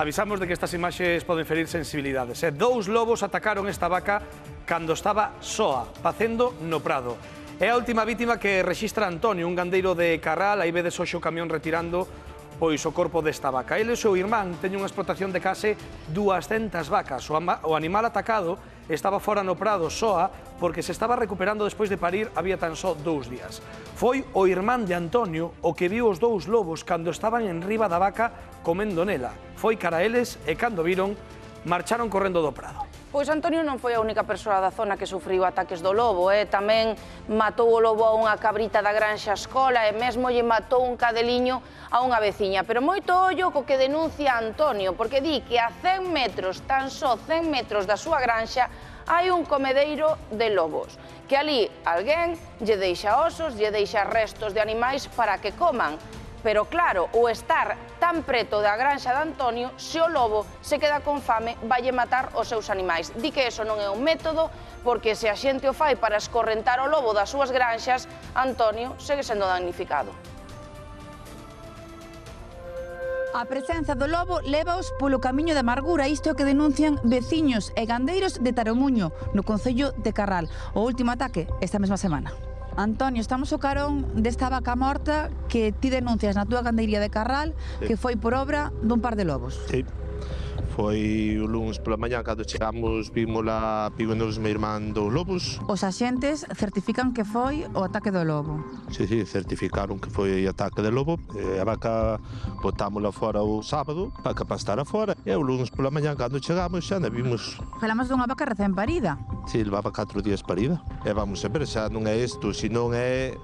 Avisamos de que estas imaxes poden ferir sensibilidades. Dous lobos atacaron esta vaca cando estaba soa, pacendo no prado. É a última vítima que rexistra Antonio, un gandeiro de Carral. Aí vedes hoxe o camión retirando pois o corpo desta vaca. Ele e o seu irmán teñen unha explotación de case 200 vacas. O animal atacado estaba fora no prado soa porque se estaba recuperando despois de parir había tan só 2 días. Foi o irmán de Antonio o que viu os dous lobos cando estaban en riba da vaca comendo nela. Foi cara a eles e cando viron marcharon correndo do prado. Pois Antonio non foi a única persoa da zona que sufriu ataques do lobo, tamén matou o lobo a unha cabrita da granxa Escola e mesmo lle matou un cadeliño a unha veciña. Pero moito ollo co que denuncia Antonio, porque di que a 100 metros, tan só 100 metros da súa granxa, hai un comedeiro de lobos, que ali alguén lle deixa osos, lle deixa restos de animais para que coman. Pero claro, o estar tan preto da granxa de Antonio, se o lobo se queda con fame, valle matar os seus animais. Di que eso non é un método, porque se a xente o fai para escorrentar o lobo das súas granxas, Antonio segue sendo damnificado. A presenza do lobo lévaos polo camiño da amargura, isto é o que denuncian veciños e gandeiros de Taromuño, no concello de Carral. O último ataque esta mesma semana. Antonio, estamos ao carón desta vaca morta que ti denuncias na túa gandeiría de Carral, que foi por obra dun par de lobos. Sí. Foi o lunes pola mañá, cando chegamos, vimos-la, vimos meu irmán dos lobos. Os axentes certifican que foi o ataque do lobo. Sí, certificaron que foi o ataque de lobo. A vaca botámola fora o sábado para que pastara fora. E o lunes pola mañá, cando chegamos, xa na vimos. Falamos dunha vaca recén parida. Sí, levaba 4 días parida. E vamos a ver, xa non é isto, senón é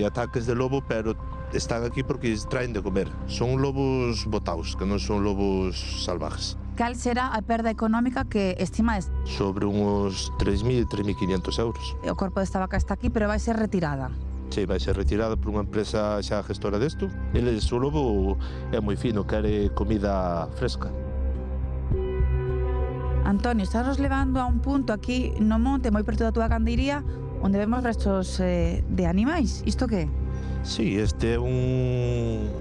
ataques de lobo, pero están aquí porque traen de comer. Son lobos botaos, que non son lobos salvajes. Cal será a perda económica que estimades? Sobre uns 3.000, 3.500 euros. O corpo desta vaca está aquí, pero vai ser retirada. Sí, vai ser retirada por unha empresa xa gestora desto. Eles, o lobo é moi fino, quere comida fresca. Antonio, estás nos levando a un punto aquí no monte, moi perto da túa gandeiría, onde vemos restos de animais. Isto que é? Sí, este é un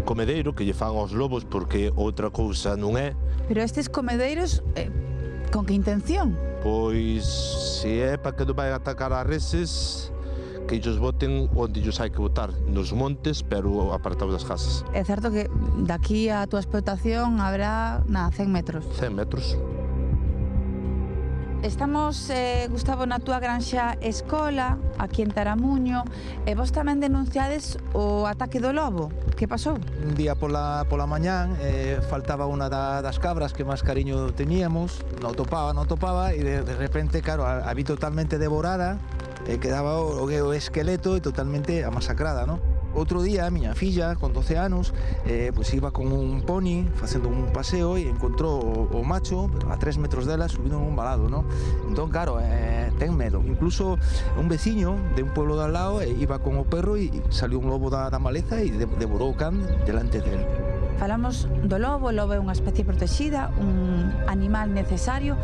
comedeiro que lle fan aos lobos porque outra cousa non é. Pero estes comedeiros, con que intención? Pois, se é para que non vai atacar a reses, que ellos boten onde ellos hai que botar, nos montes, pero apartados das casas. É certo que daqui a túa explotación habrá, 100 metros. 100 metros. Estamos, Gustavo, na túa granxa Escola, aquí en Taramuño, e vos tamén denunciades o ataque do lobo. Que pasou? Un día pola mañán faltaba unha das cabras que máis cariño teníamos, non topaba, e de repente, claro, a vi totalmente devorada, quedaba o esqueleto totalmente amasacrada, non? Outro día, a miña filla, con 12 anos, pois iba con un poni facendo un paseo e encontrou o macho, pero a 3 metros dela, subindo en un valado, non? Entón, claro, ten medo. Incluso un veciño de un pueblo de al lado iba con o perro e saliu un lobo da maleza e devorou o can delante del. Falamos do lobo, o lobo é unha especie protegida, un animal necesario.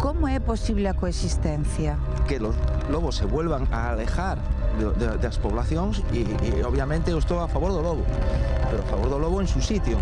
Como é posible a coexistencia? Que os lobos se vuelvan a alejar das poblacións e obviamente eu estou a favor do lobo, pero a favor do lobo en su sitio.